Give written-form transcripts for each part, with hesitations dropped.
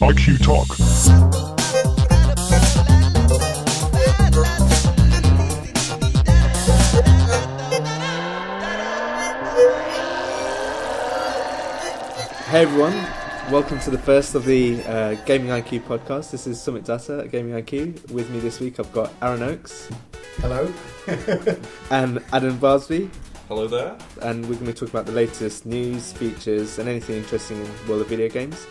IQ Talk. Hey everyone, welcome to the first of the Gaming IQ podcast. This is Sumit Dutta at Gaming IQ. With me this week I've got Arran. Hello. And Adam Barsby. Hello there. And we're going to talk about the latest news, features and anything interesting in the world of video games.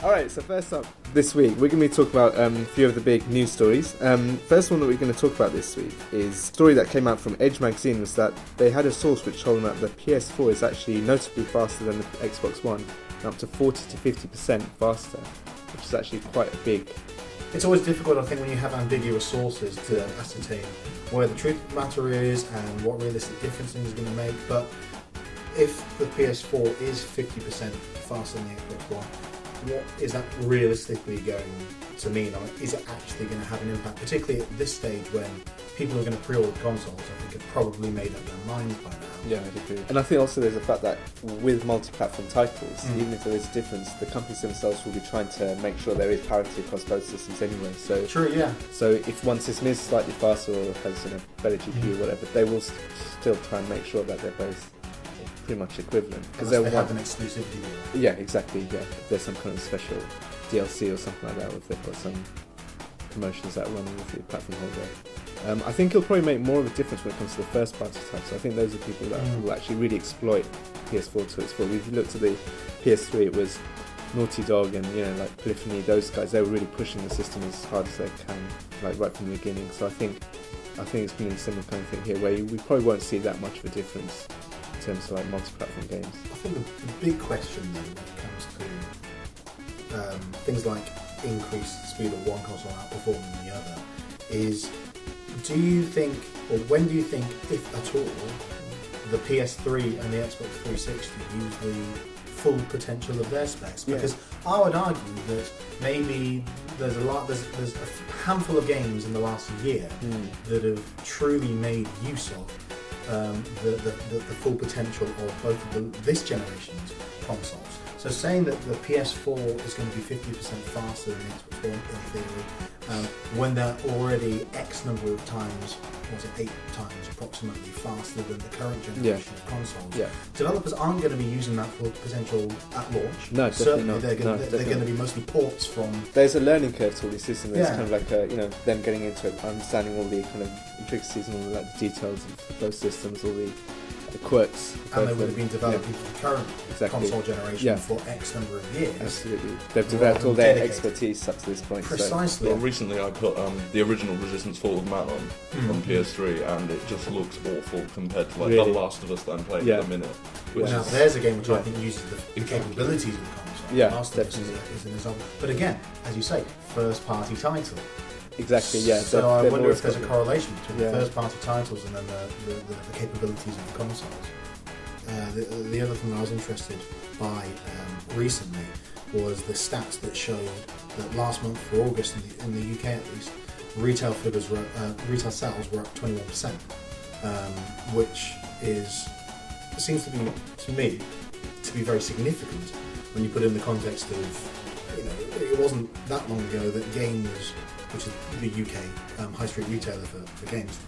Alright, so first up this week we're going to be talking about a few of the big news stories. First one that we're going to talk about this week is a story that came out from Edge magazine, was that they had a source which told them that the PS4 is actually notably faster than the Xbox One, and up to 40 to 50% faster, which is actually quite a big... It's always difficult, I think, when you have ambiguous sources to ascertain where the truth of the matter is and what realistic difference things are going to make, but if the PS4 is 50% faster than the Xbox One, what is that realistically going to mean? I mean, is it actually going to have an impact, particularly at this stage when people are going to pre-order consoles? I think have probably made up their minds by now. Yeah, I agree. And I think also there's the fact that with multi-platform titles, even if there is a difference, the companies themselves will be trying to make sure there is parity across both systems anyway. So true, yeah. So if one system is slightly faster or has better GPU or whatever, they will still try and make sure that they're both pretty much equivalent, because they have an exclusivity deal. Yeah, exactly. Yeah, if there's some kind of special DLC or something like that, or if they've got some promotions that run with the platform holder. I think it'll probably make more of a difference when it comes to the first party titles. I think those are people that will actually really exploit PS4 to its full. If you looked at the PS3, it was Naughty Dog and like Polyphony, those guys, they were really pushing the system as hard as they can, like right from the beginning. So I think it's going to be a similar kind of thing here, where we probably won't see that much of a difference in terms of like multi-platform games. I think the big question then when it comes to things like increased speed of one console outperforming the other is, do you think, or when do you think, if at all, the PS3 and the Xbox 360 use the full potential of their specs? Because I would argue that maybe there's a handful of games in the last year that have truly made use of the full potential of both of this generation's consoles. So saying that the PS4 is going to be 50% faster than the Xbox One in theory, when they're already X number of times, was it 8 times approximately faster than the current generation of consoles, developers aren't going to be using that full potential at launch. No, definitely not. They're going to be mostly ports from... There's a learning curve to all these systems. There's kind of like them getting into it, understanding all the kind of intricacies and all the like, details of those systems, all the quirks. And they would have been developing for the current console generation for X number of years. Absolutely. They've developed all their expertise up to this point. Precisely. Well, recently I put the original Resistance Fall of Man on PS3, and it just looks awful compared to The Last of Us that I'm playing at the minute. Now there's a game which I think uses the capabilities of the console. Yeah, Last of Us is an example. But again, as you say, first party title. Exactly, yeah. So I wonder if there's a correlation between the first-party titles and then the capabilities of the consoles. The other thing that I was interested by recently was the stats that show that last month, for August, in the UK at least, retail sales were up 21%, which seems to me to be very significant when you put it in the context of, it wasn't that long ago that games, which is the UK high street retailer for games,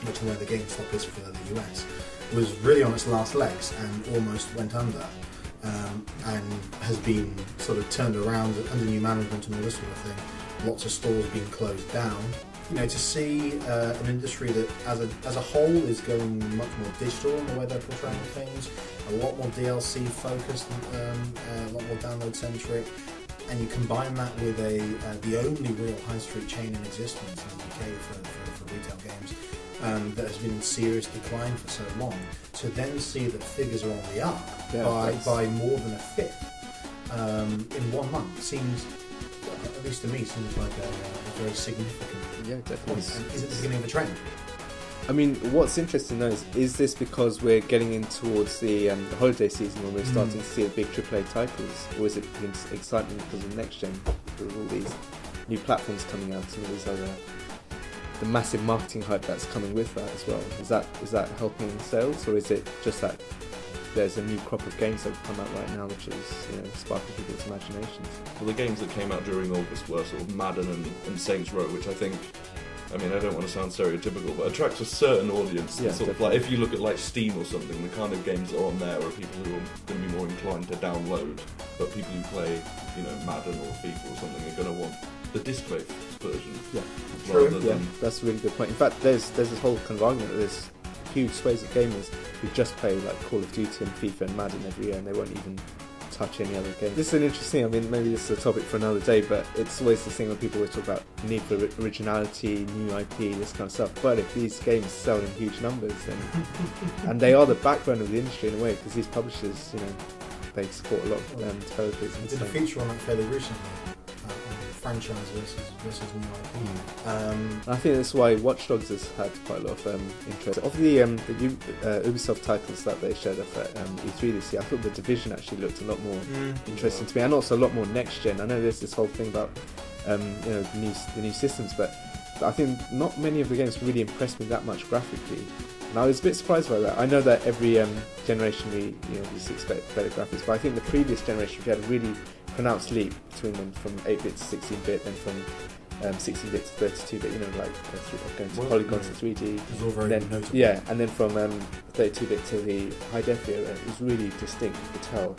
which is where the GameStop is for the US, was really on its last legs and almost went under, and has been sort of turned around under new management and all this sort of thing. Lots of stores being closed down. To see an industry that as a whole is going much more digital in the way they're portraying things, a lot more DLC focused, a lot more download centric. And you combine that with the only real high street chain in existence in the UK for retail games that has been in serious decline for so long, to then see that figures are on the up by more than a fifth in 1 month seems, at least to me, seems like a very significant definitely. Is it the beginning of a trend? I mean, what's interesting though is this because we're getting in towards the holiday season when we're starting to see the big AAA titles, or is it excitement because of NextGen, with all these new platforms coming out and all these other, the massive marketing hype that's coming with that as well? Is that helping sales, or is it just that there's a new crop of games that have come out right now, which is sparking people's imaginations. Well, the games that came out during August were sort of Madden and Saints Row, which I think, I mean, I don't want to sound stereotypical, but attracts a certain audience. Yeah, sort of like, if you look at like Steam or something, the kind of games that are on there are people who are going to be more inclined to download, but people who play, Madden or FIFA or something are going to want the disc-based version. Yeah, rather yeah, than... that's a really good point. In fact, there's this whole kind of argument that there's huge swathes of gamers who just play like Call of Duty and FIFA and Madden every year, and they won't even touch any other game. This is an interesting, I mean, maybe this is a topic for another day, but it's always the thing when people always talk about need for originality, new IP, this kind of stuff. But if these games sell in huge numbers, then and they are the backbone of the industry in a way, because these publishers, they support a lot of developers. I did a feature on that fairly recently. Franchise versus new IP. I think that's why Watch Dogs has had quite a lot of interest. Of the Ubisoft titles that they showed off at E3 this year, I thought The Division actually looked a lot more interesting to me, and also a lot more next-gen. I know there's this whole thing about the new systems, but I think not many of the games really impressed me that much graphically. And I was a bit surprised by that. I know that every generation we expect better graphics, but I think the previous generation we had a really pronounced leap between them from 8-bit to 16-bit, then from 16-bit to 32-bit, going to polygons to 3D. It was all very notable. Yeah, and then from 32-bit to the high def era, it was really distinct. You could tell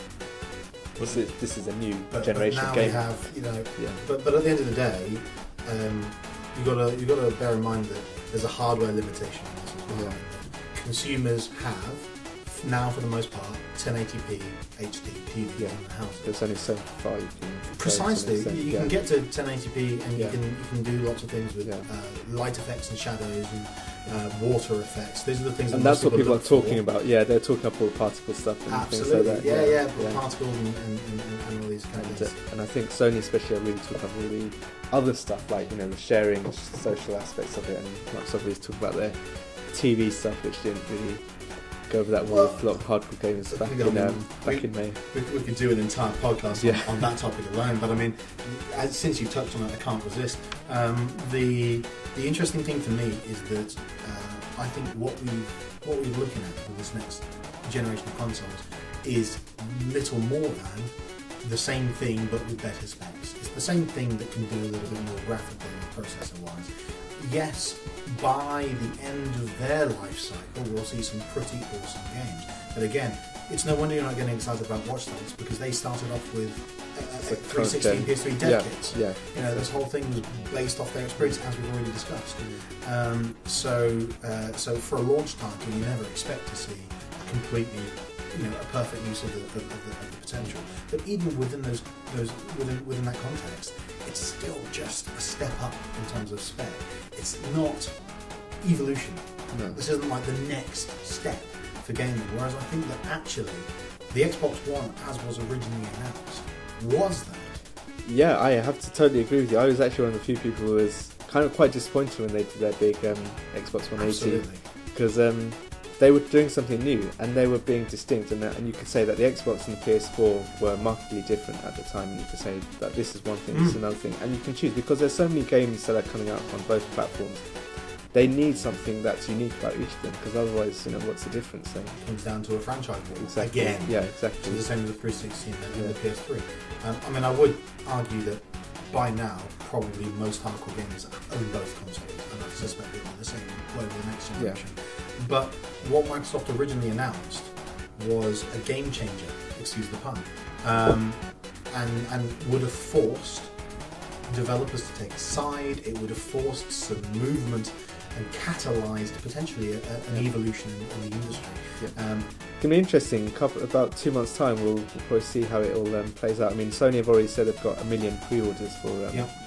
this is a new generation but now of game. We have, but at the end of the day, you got to bear in mind that there's a hardware limitation on this as well. Consumers have now, for the most part, 1080p HD TV in the house. There's only so far you can. Precisely, you can get to 1080p, and you can do lots of things with light effects and shadows and water effects. These are the things. And that's what people are talking about. Yeah, they're talking about all the particle stuff and absolutely. things like that. Particles and all these kind of things. And I think Sony especially are really talking about all the other stuff, like the sharing, social aspects of it, and Microsoft really talking about their TV stuff, which didn't really go over that wall with a lot of hardcore gamers back in May. We could do an entire podcast on that topic alone, but I mean, since you touched on it, I can't resist. The interesting thing for me is that I think what we're looking at with this next generation of consoles is little more than the same thing but with better specs. It's the same thing that can do a little bit more graphically and processor-wise. Yes, by the end of their life cycle, we'll see some pretty awesome games. But again, it's no wonder you're not getting excited about Watch Dogs, because they started off with 360 and PS3 dev kits. This whole thing was based off their experience, as we've already discussed. So for a launch title, you never expect to see a completely, a perfect use of the potential. But even within within that context, it's still just a step up in terms of spec. It's not evolution. No. This isn't like the next step for gaming. Whereas I think that actually the Xbox One, as was originally announced, was that. Yeah, I have to totally agree with you. I was actually one of the few people who was kind of quite disappointed when they did their big Xbox 180, because they were doing something new and they were being distinct, and you could say that the Xbox and the PS4 were markedly different at the time, and you could say that this is one thing, this is another thing, and you can choose, because there's so many games that are coming out on both platforms. They need something that's unique about each of them, because otherwise, what's the difference then? It comes down to a franchise war. Exactly. Again. Yeah, exactly. It's the same with the 360 and the PS3. I mean, I would argue that by now, probably most hardcore gamers own both consoles, and I suspect they'll be the same way with the next generation. But what Microsoft originally announced was a game changer, excuse the pun, and would have forced developers to take a side. It would have forced some movement and catalysed potentially an evolution in the industry. It's going to be interesting. About 2 months' time, we'll probably see how it all plays out. I mean, Sony have already said they've got 1 million pre-orders for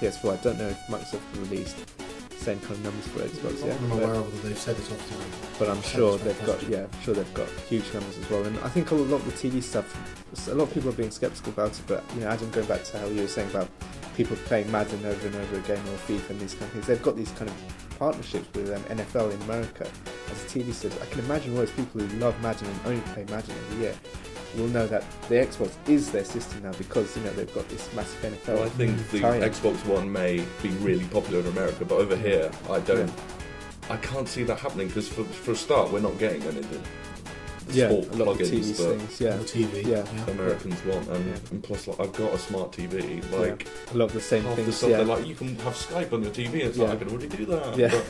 PS4. I don't know if Microsoft have released the same kind of numbers for Xbox yet. I'm aware of whether they've said it off to me. But I'm sure they've got huge numbers as well. And I think a lot of the TV stuff, a lot of people are being sceptical about it. But Adam, going back to how you were saying about people playing Madden over and over again, or FIFA and these kind of things, they've got these kind of partnerships with NFL in America as a TV series. I can imagine all those people who love Madden and only play Madden every year will know that the Xbox is their system now, because they've got this massive NFL. Well, I think the Xbox One may be really popular in America, but over here I can't see that happening, because for a start we're not getting any of sport a lot of TV plugins that things. Yeah, the TV. Yeah. Americans want, and plus, like, I've got a smart TV. Like, a lot of the same half the things. stuff they're like, you can have Skype on your TV. It's like, I can already do that. Yeah. But,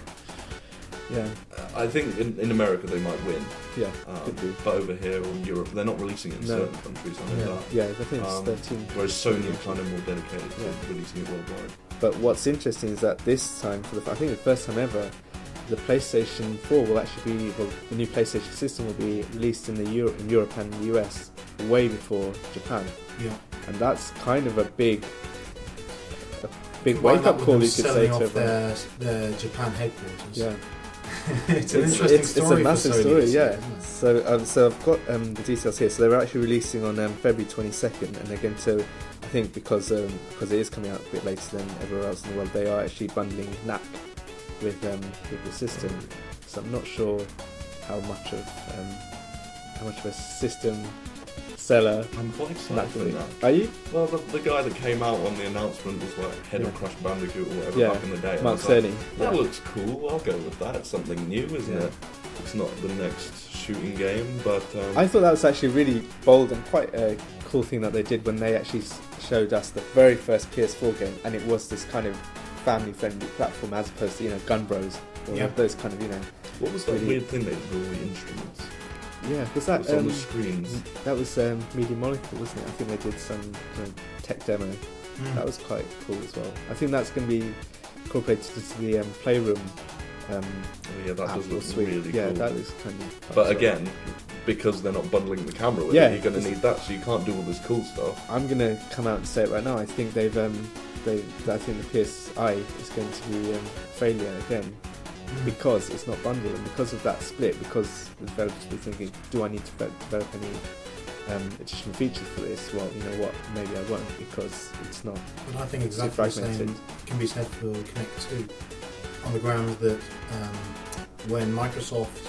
Yeah, I think in America they might win. yeah, could be. But over here in Europe, they're not releasing it in certain countries. I know that. Yeah, I think it's 13. Whereas Sony are kind of more dedicated to releasing it worldwide. But what's interesting is that this time, I think the first time ever, the PlayStation 4 will actually be, the new PlayStation system will be released in Europe and the US way before Japan. Yeah. And that's kind of a big wake-up call, you could say, to everyone. Their Japan headquarters. Yeah. It's an interesting story. It's a massive for Sony, story, isn't yeah. it? So I've got the details here. So they're actually releasing on February 22nd, and they're going to, I think, because it is coming out a bit later than everywhere else in the world, they are actually bundling NAC with the system. So I'm not sure how much of a system seller. I'm quite excited for that. Are you? Well, the guy that came out on the announcement was like head of Crash Bandicoot or whatever back in the day. Mark Cerny. That looks cool. I'll go with that. It's something new, isn't it? It's not the next shooting game, but I thought that was actually really bold and quite a cool thing that they did when they actually showed us the very first PS4 game, and it was this kind of family-friendly platform as opposed to Gun Bros or those kind of What was that really weird thing they did with all the instruments? Yeah, was that on the screens? That was Media Molecule, wasn't it? I think they did some kind of tech demo. That was quite cool as well. I think that's going to be incorporated into the Playroom. That does look suite. really cool. Yeah, that is kind of. But again, because they're not bundling the camera with it, you're going to need that, so you can't do all this cool stuff. I'm going to come out and say it right now. I think I think the PSI is going to be a failure again. Because it's not bundled, and because of that split, because the developers will be thinking, do I need to develop any additional features for this? Well, you know what, maybe I won't, because it's not. But I think exactly the same can be said for Kinect 2, on the grounds that when Microsoft,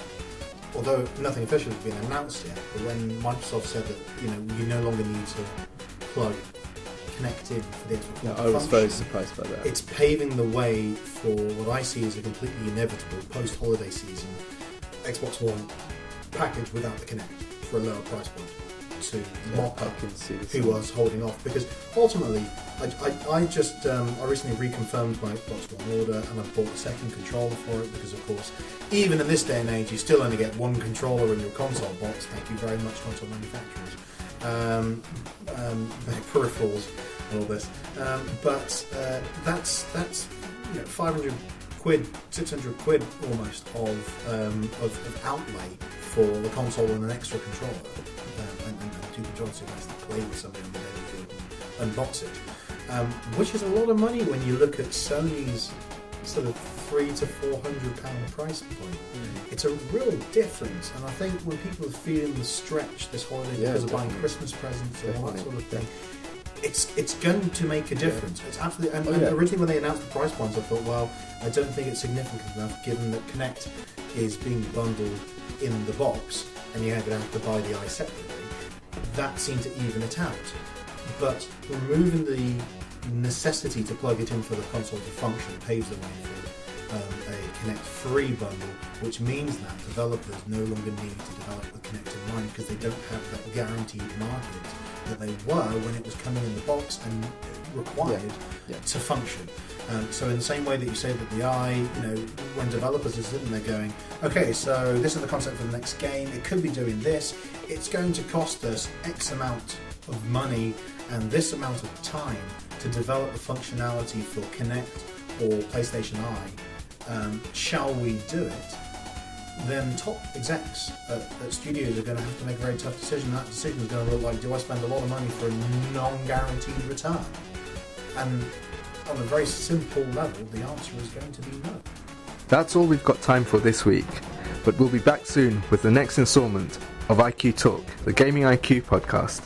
although nothing official has been announced yet, but when Microsoft said that you no longer need to plug connected for the Xbox One I was very surprised by that. It's paving the way for what I see as a completely inevitable post-holiday season Xbox One package without the Kinect for a lower price point to mop up who was holding off, because ultimately I recently reconfirmed my Xbox One order, and I bought a second controller for it, because of course even in this day and age you still only get one controller in your console box. Thank you very much, console manufacturers. Peripherals and all this, but that's 500 quid, 600 quid almost of outlay for the console and an extra controller, and two controllers, so you guys to play with somebody on the day and unbox it, which is a lot of money when you look at Sony's sort of £300 to £400 price point. It's a real difference, and I think when people are feeling the stretch this holiday because of buying Christmas presents and all that sort of thing, it's going to make a difference. It's absolutely. And originally when they announced the price points, I thought, well, I don't think it's significant enough, given that Kinect is being bundled in the box, and you're going to have to buy the eye separately. That seemed to even it out, but removing the necessity to plug it in for the console to function paves the way for a Kinect free bundle, which means that developers no longer need to develop the Kinect in mind, because they don't have that guaranteed market that they were when it was coming in the box and required to function. So in the same way that you say that the Eye, when developers are sitting there going, okay, so this is the concept for the next game, it could be doing this, it's going to cost us X amount of money and this amount of time to develop the functionality for Kinect or PlayStation Eye, shall we do it? Then top execs at studios are going to have to make a very tough decision. That decision is going to look like, do I spend a lot of money for a non-guaranteed return? And on a very simple level, the answer is going to be no. That's all we've got time for this week, but we'll be back soon with the next installment of IQ Talk, the Gaming IQ podcast.